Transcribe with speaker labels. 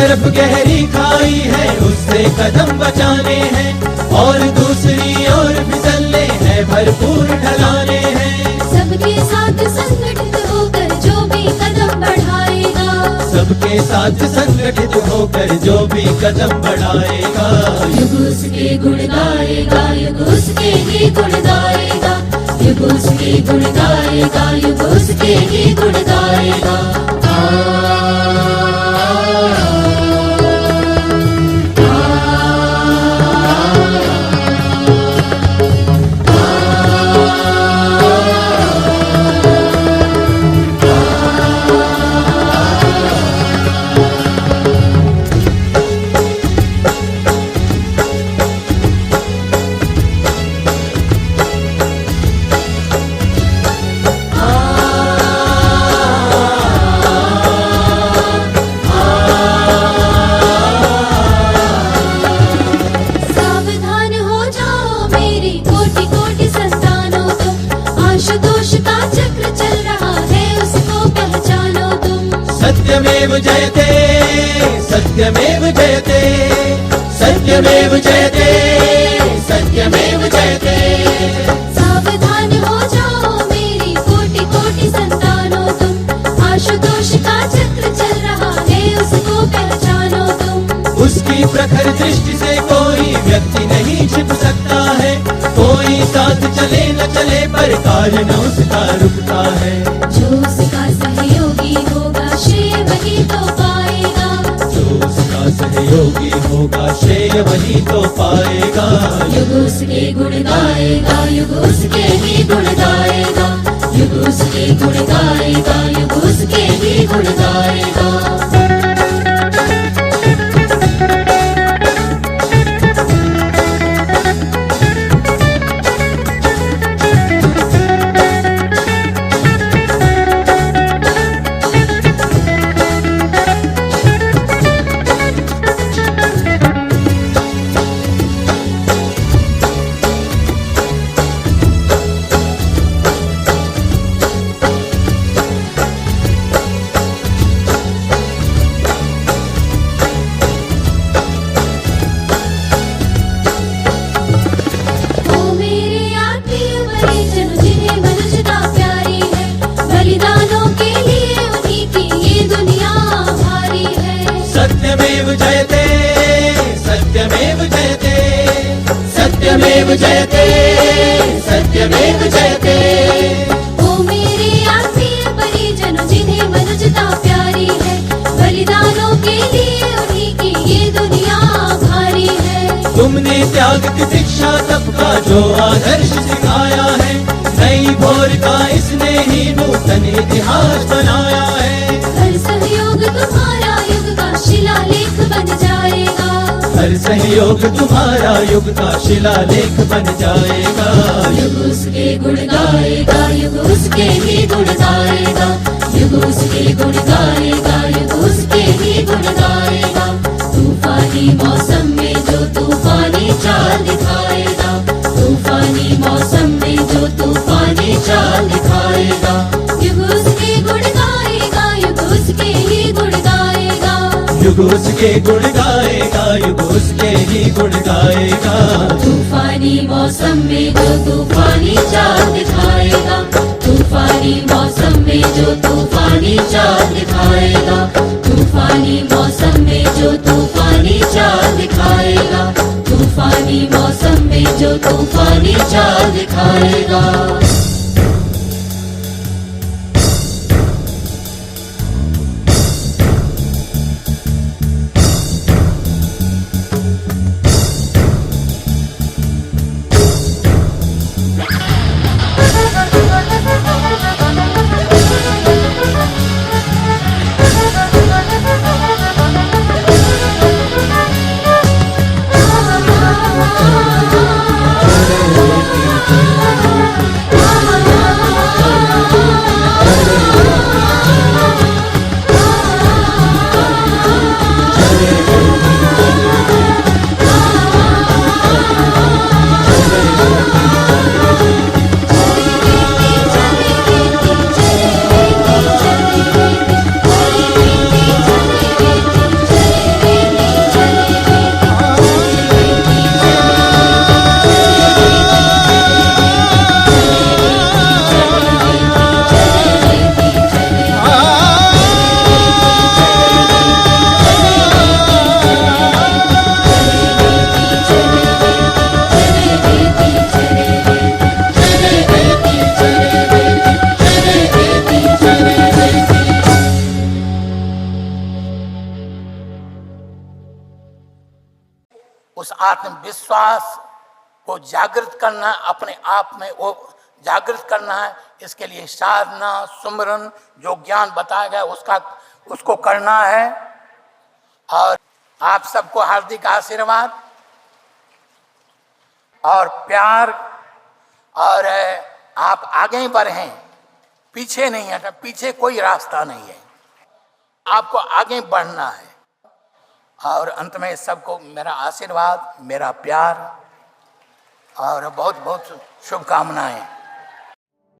Speaker 1: तरफ गहरी खाई है, उससे कदम बचाने हैं, और दूसरी ओर फिसलने हैं, भरपूर ढलाने हैं।
Speaker 2: सबके साथ संगठित होकर जो भी कदम बढ़ाएगा,
Speaker 1: सबके साथ संगठित होकर जो भी कदम बढ़ाएगा,
Speaker 2: युग उसके गुण गाएगा, युग उसके ही गुण गाएगा, युग उसके गुण गाएगा, युग उसके ही गुण गाएगा। सावधान हो जाओ मेरी कोटि कोटि संतानों, तुम आशुतोष का चक्र चल रहा है, उसको पहचानो तुम।
Speaker 1: सत्यमेव जयते, सत्यमेव जयते, सत्यमेव जयते, सत्यमेव जयते।
Speaker 2: सावधान हो जाओ मेरी कोटि कोटि संतानों, तुम आशुतोष का चक्र चल रहा है, उसको पहचानो तुम।
Speaker 1: उसकी प्रखर दृष्टि से कोई व्यक्ति नहीं छिप सकता है, कोई साथ चले न चले पर काल न उसका रुकता है।
Speaker 2: जो उसका सहयोगी होगा श्रेय वही तो पाएगा,
Speaker 1: जो उसका सहयोगी होगा श्रेय वही तो पाएगा।
Speaker 2: युग उसके गुण गाएगा, युग उसके ही गुण गाएगा, युग उसके गुण गाएगा, युग उसके ही गुण गाएगा। ओ मेरे आत्मीय परिजन जिन्हें मनुष्यता प्यारी है, बलिदानों के लिए उन्हीं की ये दुनिया भारी है।
Speaker 1: सत्यमेव जयते, सत्यमेव जयते, सत्यमेव जयते, सत्यमेव जयते।
Speaker 2: ओ मेरे आत्मीय परिजन जिन्हें मनुष्यता प्यारी है, बलिदानों के लिए उन्हीं की ये दुनिया भारी है।
Speaker 1: तुमने त्याग की शिक्षा तप का जो आदर्श सिखाया है, नई भोर का इसने ही नूतन इतिहास बनाया है।
Speaker 2: हर सहयोग तुम्हारा युग का शिलालेख बन जाएगा,
Speaker 1: हर सहयोग तुम्हारा युग का शिलालेख बन जाएगा।
Speaker 2: युग उसके गुण गाएगा, युग उसके ही गुण गाएगा, युग उसके गुण गाएगा, युग उसके ही गुण गाएगा। तूफानी मौसम में जो तूफानी चाल दिखाएगा, तूफानी मौसम में जो तूफानी चाल दिखाएगा, युग उसके गुण गाएगा, युग उसके ही गुण गाएगा।
Speaker 1: युग उसके गुण गाएगा, युग उसके ही गुण गाएगा।
Speaker 2: तूफानी मौसम में जो तूफानी चाल दिखाएगा, तूफानी मौसम में जो तूफानी चाल दिखाएगा, तूफानी मौसम में जो तूफानी चाल दिखाएगा, तूफानी मौसम में जो तूफानी चाल दिखाएगा।
Speaker 3: आत्मविश्वास को जागृत करना, अपने आप में वो जागृत करना है। इसके लिए साधना, सुमरन, जो ज्ञान बताया गया उसको करना है। और आप सबको हार्दिक आशीर्वाद और प्यार, और आप आगे बढ़ें, पीछे नहीं हटना, पीछे कोई रास्ता नहीं है, आपको आगे बढ़ना है। और अंत में सबको मेरा आशीर्वाद, मेरा प्यार और बहुत बहुत शुभकामनाएं।